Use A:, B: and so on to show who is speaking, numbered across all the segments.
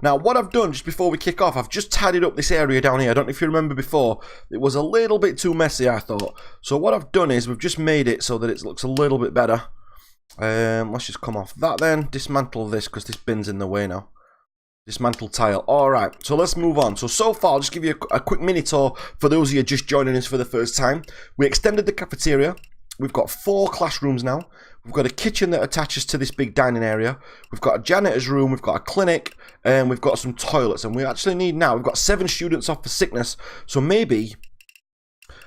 A: Now, what I've done just before we kick off, I've just tidied up this area down here. I don't know if you remember before, it was a little bit too messy, I thought. So what I've done is we've just made it so that it looks a little bit better. Let's just come off that then. Dismantle this because this bin's in the way now. Dismantle tile. Alright, so let's move on. So far, I'll just give you a quick mini tour for those of you just joining us for the first time. We extended the cafeteria. We've got 4 classrooms now. We've got a kitchen that attaches to this big dining area. We've got a janitor's room. We've got a clinic. And we've got some toilets. And we actually need now, we've got 7 students off for sickness. So maybe,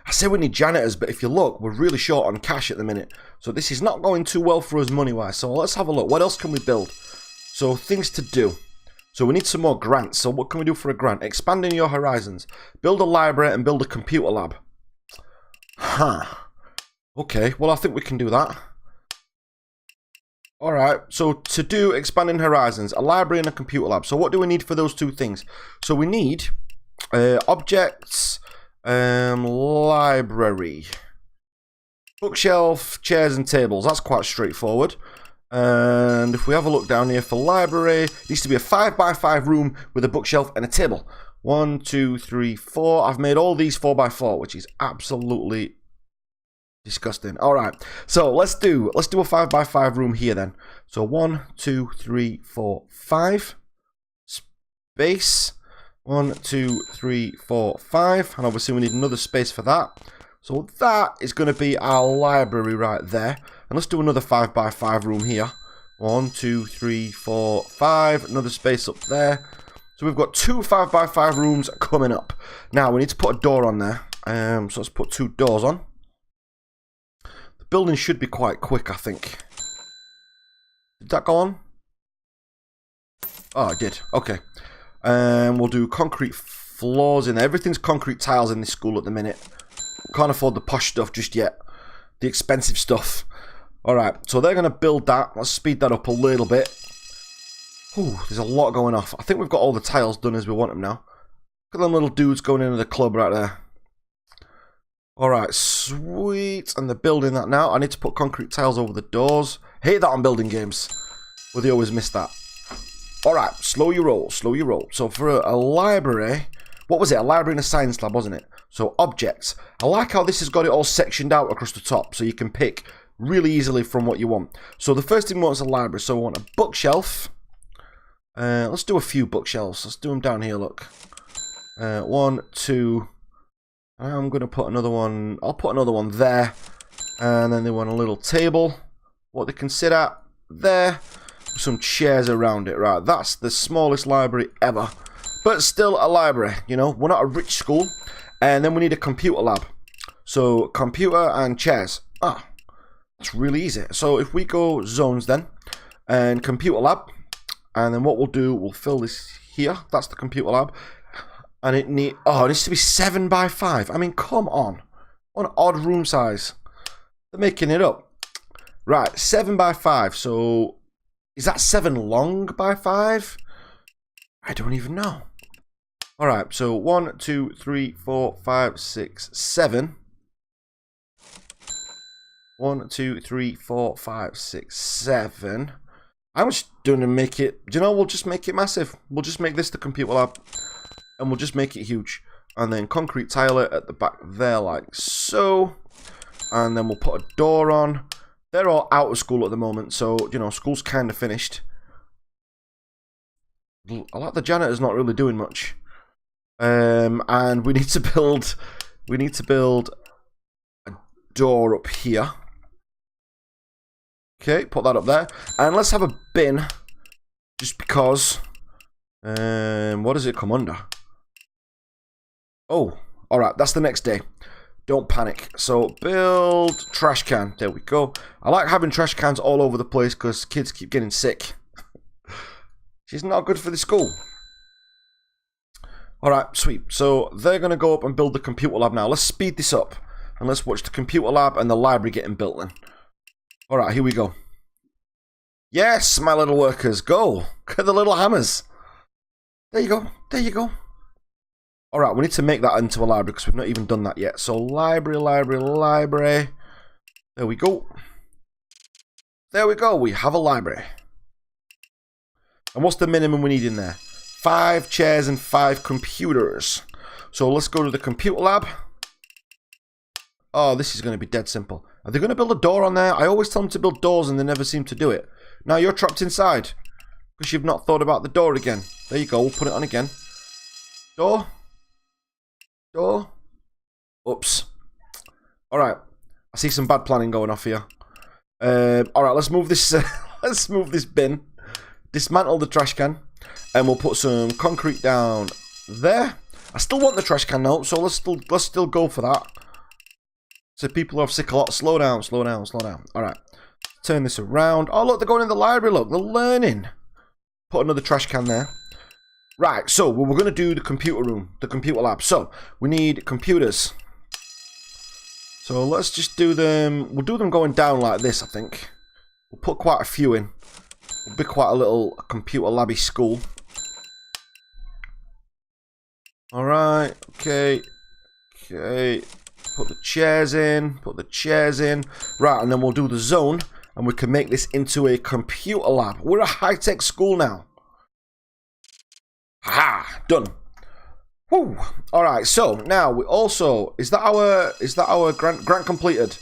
A: I say we need janitors, but if you look, we're really short on cash at the minute. So this is not going too well for us money-wise. So let's have a look. What else can we build? So things to do. So we need some more grants. So what can we do for a grant? Expanding your horizons. Build a library and build a computer lab. Huh. Okay, well I think we can do that. Alright, so to do expanding horizons, a library and a computer lab. So what do we need for those 2 things? So we need objects, library, bookshelf, chairs and tables. That's quite straightforward. And if we have a look down here for library, it needs to be a 5x5 room with a bookshelf and a table. 1, 2, 3, 4. I've made all these 4x4, which is absolutely disgusting. Alright, so let's do a 5x5 room here then. So 1, 2, 3, 4, 5. Space. 1, 2, 3, 4, 5. And obviously we need another space for that. So that is going to be our library right there. And let's do another 5x5 room here. 1, 2, 3, 4, 5. Another space up there. So we've got 2 5x5 rooms coming up. Now we need to put a door on there. So let's put 2 doors on. The building should be quite quick, I think. Did that go on? Oh, it did. Okay. We'll do concrete floors in there. Everything's concrete tiles in this school at the minute. Can't afford the posh stuff just yet. The expensive stuff. Alright, so they're going to build that. Let's speed that up a little bit. Ooh, there's a lot going off. I think we've got all the tiles done as we want them now. Look at them little dudes going into the club right there. Alright, sweet. And they're building that now. I need to put concrete tiles over the doors. Hate that on building games. Well, they always miss that. Alright, slow your roll, slow your roll. So for a library, what was it? A library and a science lab, wasn't it? So objects. I like how this has got it all sectioned out across the top, so you can pick really easily from what you want. So the first thing we want is a library. So we want a bookshelf. Let's do a few bookshelves. Let's do them down here, look. 1, 2. I'm going to put another one. I'll put another one there. And then they want a little table. What they can sit at there. Some chairs around it. Right, that's the smallest library ever. But still a library, you know. We're not a rich school. And then we need a computer lab. So computer and chairs. Ah, that's really easy. So if we go zones then. And computer lab. And then what we'll do, we'll fill this here. That's the computer lab. And it needs to be 7x5. I mean, come on. What an odd room size. They're making it up. Right, 7x5. So is that 7 long by 5? I don't even know. Alright, so 1, 2, 3, 4, 5, 6, 7. 1, 2, 3, 4, 5, 6, 7. I'm just going to make it, do you know, we'll just make it massive. We'll just make this the computer lab. And we'll just make it huge. And then concrete tile it at the back there like so. And then we'll put a door on. They're all out of school at the moment, so, you know, school's kind of finished. I like the janitor's not really doing much. And we need to build a door up here. Okay, put that up there. And let's have a bin, just because. What does it come under? Oh, alright, that's the next day. Don't panic. So, build trash can. There we go. I like having trash cans all over the place because kids keep getting sick. She's not good for the school. Alright, sweet. So, they're going to go up and build the computer lab now. Let's speed this up. And let's watch the computer lab and the library getting built then. Alright, here we go. Yes, my little workers, go. Look at the little hammers. There you go. There you go. Alright, we need to make that into a library because we've not even done that yet. So, library. There we go. There we go. We have a library. And what's the minimum we need in there? 5 chairs and 5 computers. So let's go to the computer lab. Oh, this is going to be dead simple. Are they going to build a door on there? I always tell them to build doors and they never seem to do it. Now you're trapped inside because you've not thought about the door again. There you go. We'll put it on again. Door. Door. Oops. Alright. I see some bad planning going off here. Alright, let's move this let's move this bin. Dismantle the trash can. And we'll put some concrete down there. I still want the trash can now, so let's still go for that. So people are sick a lot. Slow down, slow down, slow down. Alright. Turn this around. Oh look, they're going in the library, look. They're learning. Put another trash can there. Right, so we're going to do the computer room, the computer lab. So, we need computers. So, let's just do them. We'll do them going down like this, I think. We'll put quite a few in. It'll be quite a little computer labby school. Alright, okay. Okay. Put the chairs in. Put the chairs in. Right, and then we'll do the zone. And we can make this into a computer lab. We're a high-tech school now. Ha! Done. Woo! Alright, so now we also is that our grant completed?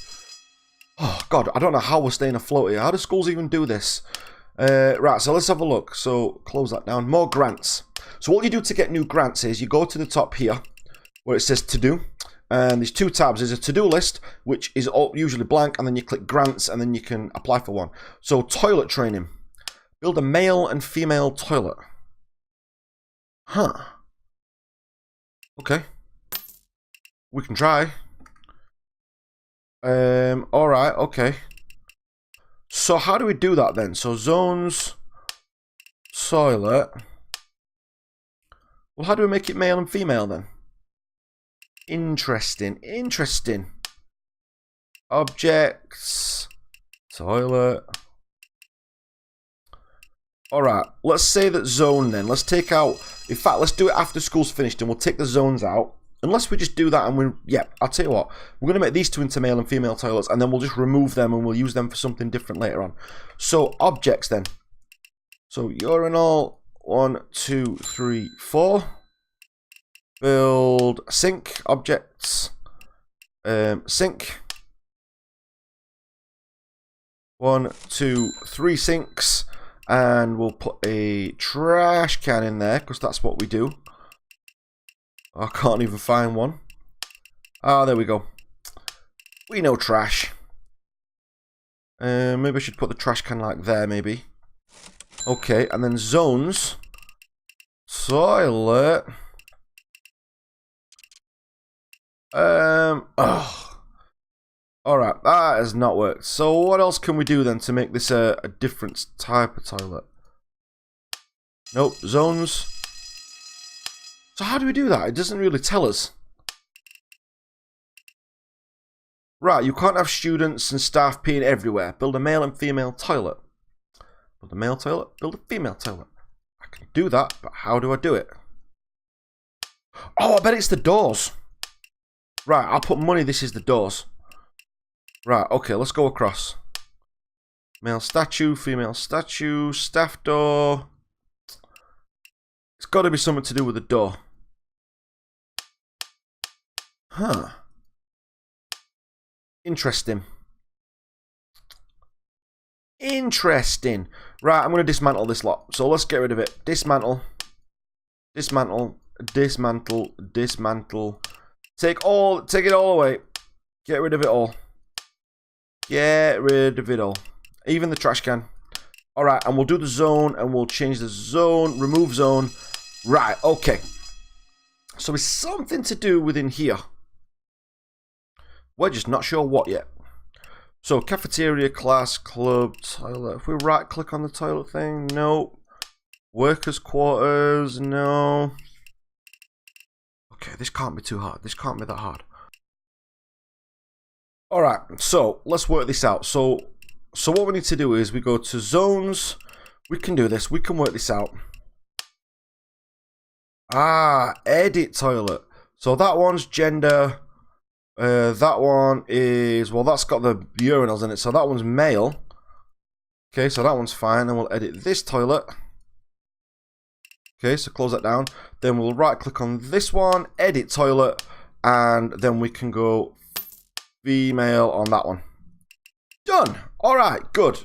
A: Oh god, I don't know how we're staying afloat here. How do schools even do this? Right, so let's have a look. So close that down. More grants. So what you do to get new grants is you go to the top here where it says to do. And there's 2 tabs. There's a to-do list, which is usually blank, and then you click grants, and then you can apply for one. So toilet training. Build a male and female toilet. Huh. Okay. We can try. Alright, okay. So how do we do that then? So zones, toilet. Well, how do we make it male and female then? Interesting, interesting. Objects, toilet. Alright, let's say that zone then. Let's take out, in fact, let's do it after school's finished and we'll take the zones out. Unless we just do that and I'll tell you what. We're going to make these 2 into male and female toilets and then we'll just remove them and we'll use them for something different later on. So, objects then. So, urinal, 1, 2, 3, 4. Build sink, objects, sink. 1, 2, 3 sinks. And we'll put a trash can in there, because that's what we do. I can't even find one. Ah, there we go. We know trash. Maybe I should put the trash can like there, maybe. Okay, and then zones. Toilet. Alright, that has not worked. So what else can we do then to make this a different type of toilet? Nope, zones. So how do we do that? It doesn't really tell us. Right, you can't have students and staff peeing everywhere. Build a male and female toilet. Build a male toilet, build a female toilet. I can do that, but how do I do it? Oh, I bet it's the doors. Right, I'll put money, this is the doors. Right, okay, let's go across. Male statue, female statue, staff door. It's got to be something to do with the door. Huh. Interesting. Interesting. Right, I'm going to dismantle this lot. So let's get rid of it. Dismantle. Dismantle. Dismantle. Dismantle. Take it all away. Get rid of it all. Get rid of it all. Even the trash can. Alright, and we'll do the zone, and we'll change the zone. Remove zone. Right, okay. So it's something to do within here. We're just not sure what yet. So, cafeteria, class, club, toilet. If we right click on the toilet thing, no. Workers' quarters, no. Okay, this can't be too hard. This can't be that hard. Alright, so let's work this out. So what we need to do is we go to zones. We can do this. We can work this out. Ah, edit toilet. So that one's gender. That one is, well, that's got the urinals in it. So that one's male. Okay, so that one's fine. And we'll edit this toilet. Okay, so close that down. Then we'll right click on this one, edit toilet, and then we can go female on that one. Done. All right, good.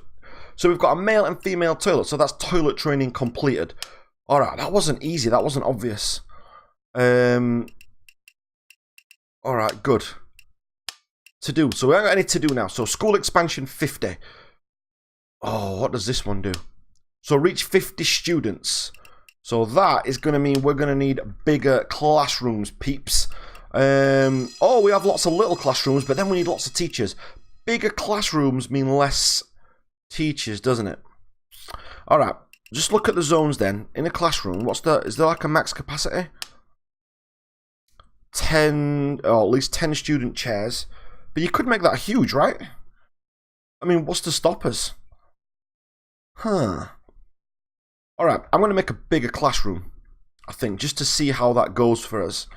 A: So we've got a male and female toilet. So that's toilet training completed. All right, that wasn't easy. That wasn't obvious. All right, good. To do. So we haven't got any to do now. So school expansion 50. Oh, what does this one do? So reach 50 students. So that is going to mean we're going to need bigger classrooms, peeps. Oh, we have lots of little classrooms, but then we need lots of teachers. Bigger classrooms mean less teachers, doesn't it? All right, just look at the zones then. In a classroom, is there like a max capacity? 10, or at least 10 student chairs. But you could make that huge, right? I mean, what's to stop us? Huh. Alright, I'm going to make a bigger classroom, I think, just to see how that goes for us.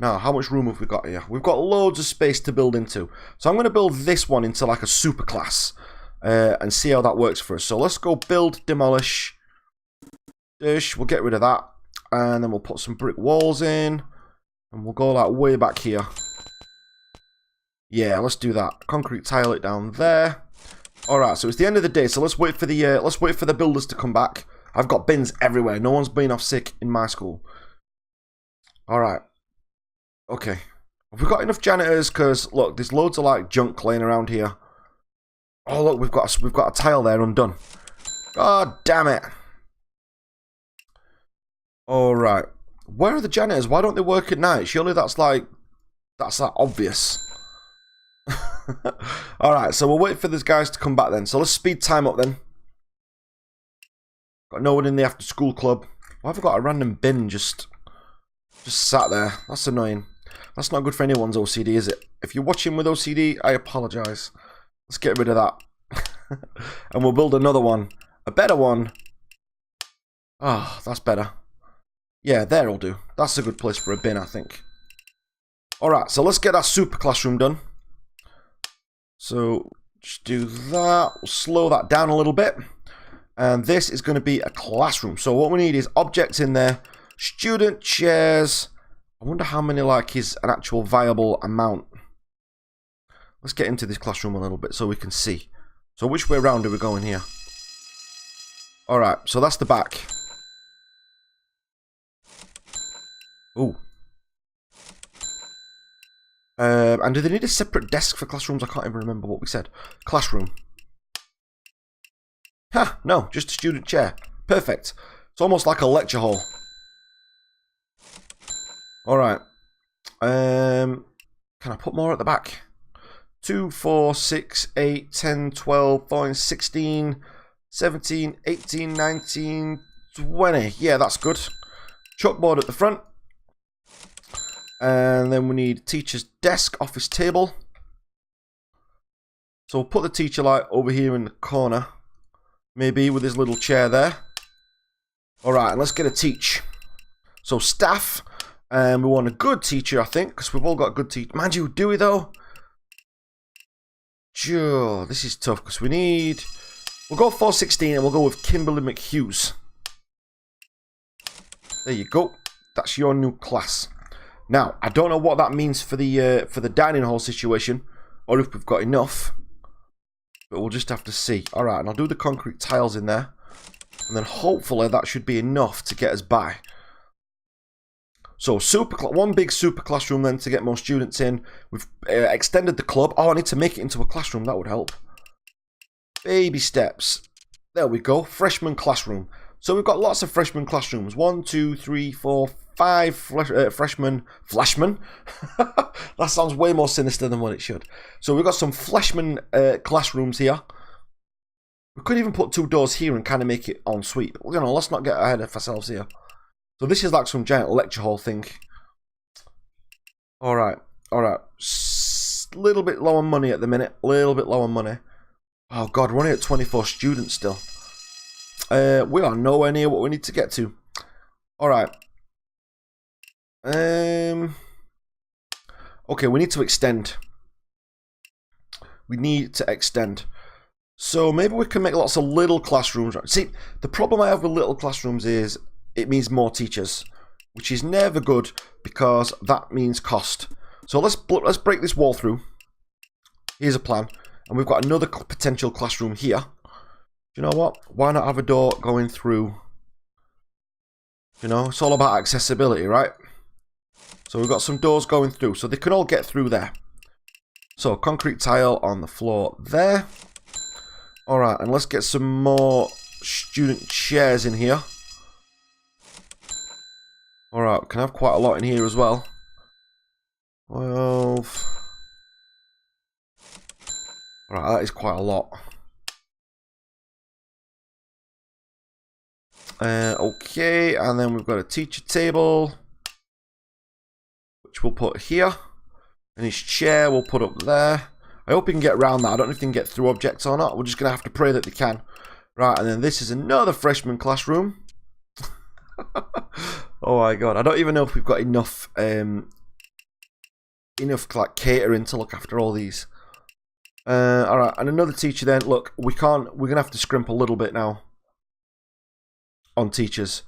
A: Now, how much room have we got here? We've got loads of space to build into. So I'm going to build this one into like a super class and see how that works for us. So let's go build, demolish. We'll get rid of that. And then we'll put some brick walls in. And we'll go like way back here. Yeah, let's do that. Concrete tile it down there. Alright, so it's the end of the day. So let's wait for the builders to come back. I've got bins everywhere. No one's been off sick in my school. Alright. Okay. Have we got enough janitors? Because, look, there's loads of, like, junk laying around here. Oh, look, we've got a tile there undone. God damn it. Alright. Where are the janitors? Why don't they work at night? Surely that's like obvious. Alright, so we'll wait for these guys to come back then. So let's speed time up then. Got no one in the after school club. Why have I got a random bin just sat there? That's annoying. That's not good for anyone's OCD, is it? If you're watching with OCD, I apologise. Let's get rid of that. And we'll build another one. A better one. Ah, oh, that's better. Yeah, there'll do. That's a good place for a bin, I think. Alright, so let's get that super classroom done. So, just do that. We'll slow that down a little bit. And this is going to be a classroom. So what we need is objects in there. Student chairs. I wonder how many like is an actual viable amount. Let's get into this classroom a little bit so we can see. So which way around are we going here? Alright, so that's the back. Ooh. And do they need a separate desk for classrooms? I can't even remember what we said. Classroom. Ha! No, just a student chair. Perfect. It's almost like a lecture hall. Alright. Can I put more at the back? 2, 4, 6, 8, 10, 12, 14, 16, 17, 18, 19, 20. Yeah, that's good. Chalkboard at the front. And then we need teacher's desk, office table. So we'll put the teacher light over here in the corner. Maybe with his little chair there. Alright, and let's get a teach. So staff. And we want a good teacher, I think. Because we've all got good teachers. Mind you, do we though? Sure, this is tough. Because we need... We'll go 416 and we'll go with Kimberly McHughes. There you go. That's your new class. Now, I don't know what that means for the dining hall situation, or if we've got enough, but we'll just have to see. All right, and I'll do the concrete tiles in there, and then hopefully that should be enough to get us by. So, one big super classroom then to get more students in. We've extended the club. Oh, I need to make it into a classroom. That would help. Baby steps. There we go. Freshman classroom. So we've got lots of freshman classrooms. 1, 2, 3, 4, 5 freshmen. Flashman? That sounds way more sinister than what it should. So we've got some flashman classrooms here. We could even put 2 doors here and kind of make it en suite. But, you know, let's not get ahead of ourselves here. So this is like some giant lecture hall thing. Alright, alright. Little bit low on money at the minute. Little bit low on money. Oh god, we're only at 24 students still. We are nowhere near what we need to get to. Alright. Okay, we need to extend. We need to extend. So maybe we can make lots of little classrooms. See, the problem I have with little classrooms is it means more teachers, which is never good because that means cost. So let's break this wall through. Here's a plan. And we've got another potential classroom here. You know what? Why not have a door going through? You know, it's all about accessibility, right? So we've got some doors going through, so they can all get through there. So concrete tile on the floor there. Alright, and let's get some more student chairs in here. Alright, we can have quite a lot in here as well. 12. Alright, that is quite a lot. Okay, and then we've got a teacher table, which we'll put here. And his chair we'll put up there. I hope he can get around that. I don't know if he can get through objects or not. We're just going to have to pray that they can. Right, and then this is another freshman classroom. Oh my god, I don't even know if we've got enough like catering to look after all these. Alright, and another teacher then. Look, we're gonna have to scrimp a little bit now on teachers.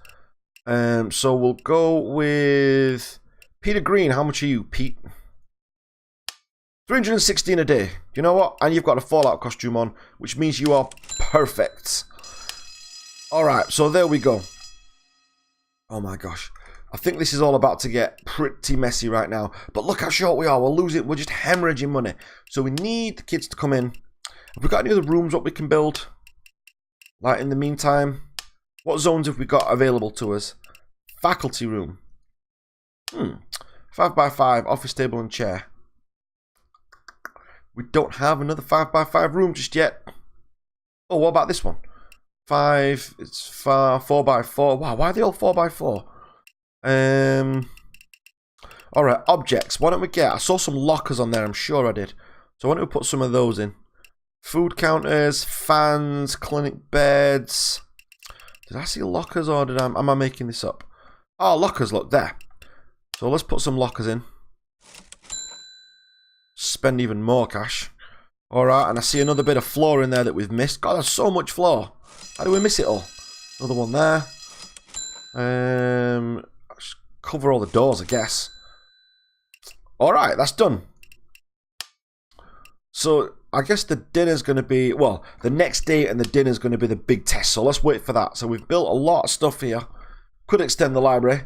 A: So we'll go with Peter Green. How much are you, Pete? 316 a day. You know what? And you've got a Fallout costume on, which means you are perfect. Alright, so there we go. Oh my gosh. I think this is all about to get pretty messy right now. But look how short we are. We're losing. We're just hemorrhaging money. So we need the kids to come in. Have we got any other rooms what we can build? Like in the meantime, what zones have we got available to us? Faculty room. 5x5, office table and chair. We don't have another 5x5 room just yet. Oh, what about this one? 5, it's 4x4. Wow, why are they all 4x4? Alright, objects. Why don't we get... I saw some lockers on there, I'm sure I did. So why don't we put some of those in? Food counters, fans, clinic beds. Did I see lockers or am I making this up? Oh, lockers, look, there. So let's put some lockers in. Spend even more cash. Alright, and I see another bit of floor in there that we've missed. God, there's so much floor. How do we miss it all? Another one there. Just cover all the doors, I guess. Alright, that's done. So, I guess the dinner's going to be... Well, the next day and the dinner's going to be the big test. So, let's wait for that. So, we've built a lot of stuff here. Could extend the library.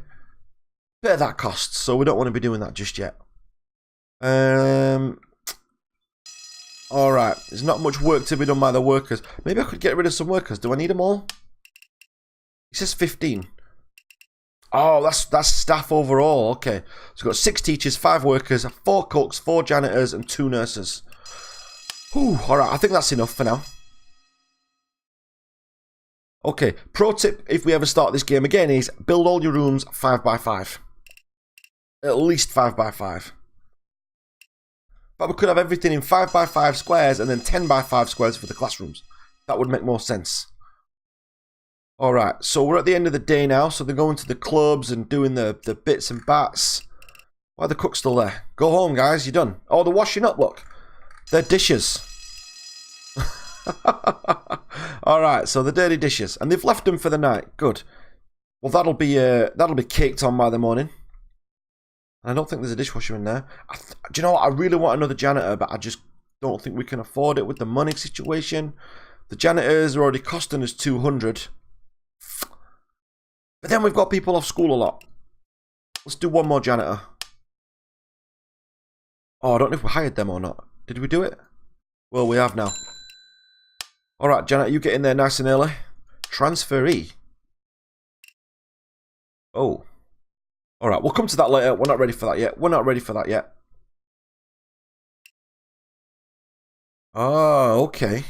A: Bit of that costs. So, we don't want to be doing that just yet. Alright, there's not much work to be done by the workers. Maybe I could get rid of some workers. Do I need them all? It says 15. Oh, that's staff overall. Okay. So we've got 6 teachers, 5 workers, 4 cooks, 4 janitors, and 2 nurses. Whew, alright, I think that's enough for now. Okay, pro tip if we ever start this game again is build all your rooms 5x5. At least 5x5. But we could have everything in 5x5 squares and then 10x5 squares for the classrooms. That would make more sense. Alright, so we're at the end of the day now. So they're going to the clubs and doing the bits and bats. Why are the cooks still there? Go home, guys. You're done. Oh, they're washing up, look. They're dishes. Alright, so the dirty dishes. And they've left them for the night. Good. Well, that'll be caked on by the morning. I don't think there's a dishwasher in there. Do you know what? I really want another janitor, but I just don't think we can afford it with the money situation. The janitors are already costing us 200. But then we've got people off school a lot. Let's do one more janitor. Oh, I don't know if we hired them or not. Did we do it? Well, we have now. Alright, janitor, you get in there nice and early. Transferee. Oh. Alright, we'll come to that later. We're not ready for that yet. We're not ready for that yet. Oh, okay.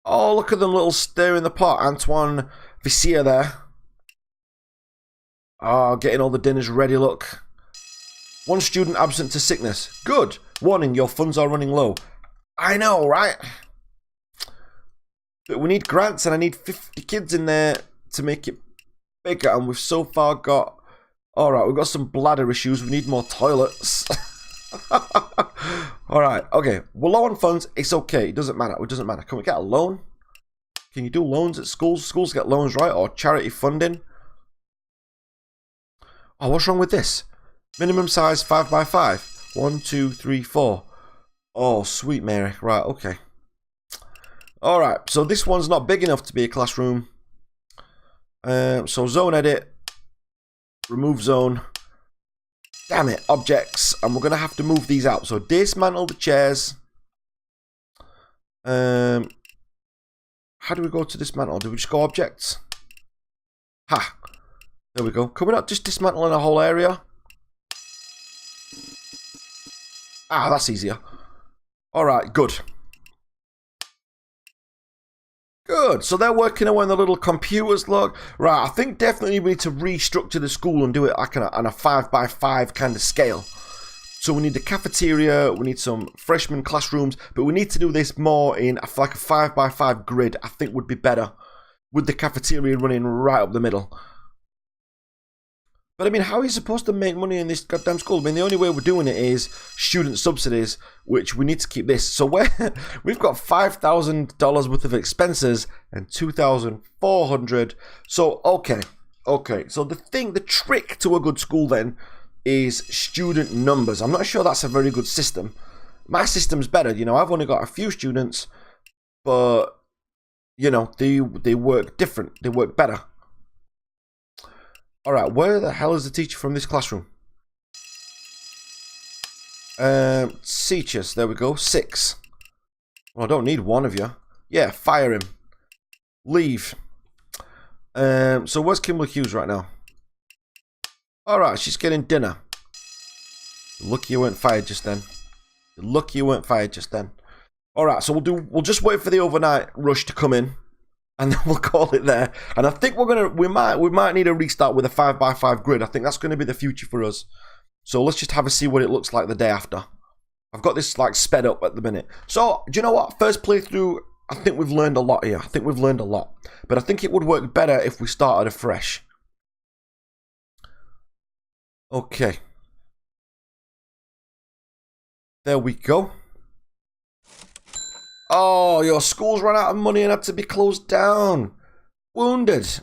A: Oh, look at them little stir in the pot. Antoine Vissier there. Oh, getting all the dinners ready, look. 1 student absent to sickness. Good. Warning, your funds are running low. I know, right? But we need grants and I need 50 kids in there to make it bigger, and we've so far got... Alright, we've got some bladder issues. We need more toilets. Alright, okay. We're low on funds. It's okay. It doesn't matter. It doesn't matter. Can we get a loan? Can you do loans at schools? Schools get loans, right? Or charity funding. Oh, what's wrong with this? Minimum size 5x5. 1, 2, 3, 4. Oh, sweet Mary. Right, okay. Alright, so this one's not big enough to be a classroom. So zone edit. Remove zone. Damn it, objects. And we're going to have to move these out. So dismantle the chairs. How do we go to dismantle? Do we just go objects? Ha! There we go. Can we not just dismantle in a whole area? Ah, that's easier. Alright, good. Good. So they're working away on the little computers, look. Right, I think definitely we need to restructure the school and do it like on a 5x5 kind of scale. So we need the cafeteria, we need some freshman classrooms, but we need to do this more in like a 5x5 grid, I think would be better. With the cafeteria running right up the middle. But I mean, how are you supposed to make money in this goddamn school? I mean, the only way we're doing it is student subsidies, which we need to keep this. So we've got $5,000 worth of expenses and $2,400. So, okay. So the trick to a good school then is student numbers. I'm not sure that's a very good system. My system's better. You know, I've only got a few students, but, you know, they work different. They work better. Alright, where the hell is the teacher from this classroom? Teachers, there we go, 6. Well, I don't need one of you. Yeah, fire him. Leave. So where's Kimberly Hughes right now? Alright, she's getting dinner. Lucky you weren't fired just then. Lucky you weren't fired just then. Alright, so we'll just wait for the overnight rush to come in. And then we'll call it there. And I think we might need a restart with a 5x5 grid. I think that's going to be the future for us. So let's just have a see what it looks like the day after. I've got this like sped up at the minute. So do you know what? First playthrough, I think we've learned a lot here. I think we've learned a lot. But I think it would work better if we started afresh. Okay. There we go. Oh, your school's run out of money and had to be closed down. Wounded.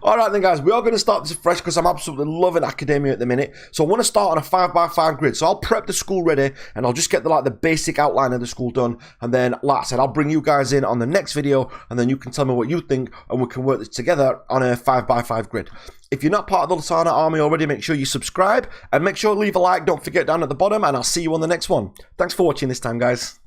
A: Alright then guys, we are going to start this fresh because I'm absolutely loving academia at the minute. So I want to start on a 5x5 grid. So I'll prep the school ready and I'll just get the basic outline of the school done. And then, like I said, I'll bring you guys in on the next video and then you can tell me what you think and we can work this together on a 5x5 grid. If you're not part of the Litanah army already, make sure you subscribe and make sure to leave a like. Don't forget down at the bottom and I'll see you on the next one. Thanks for watching this time, guys.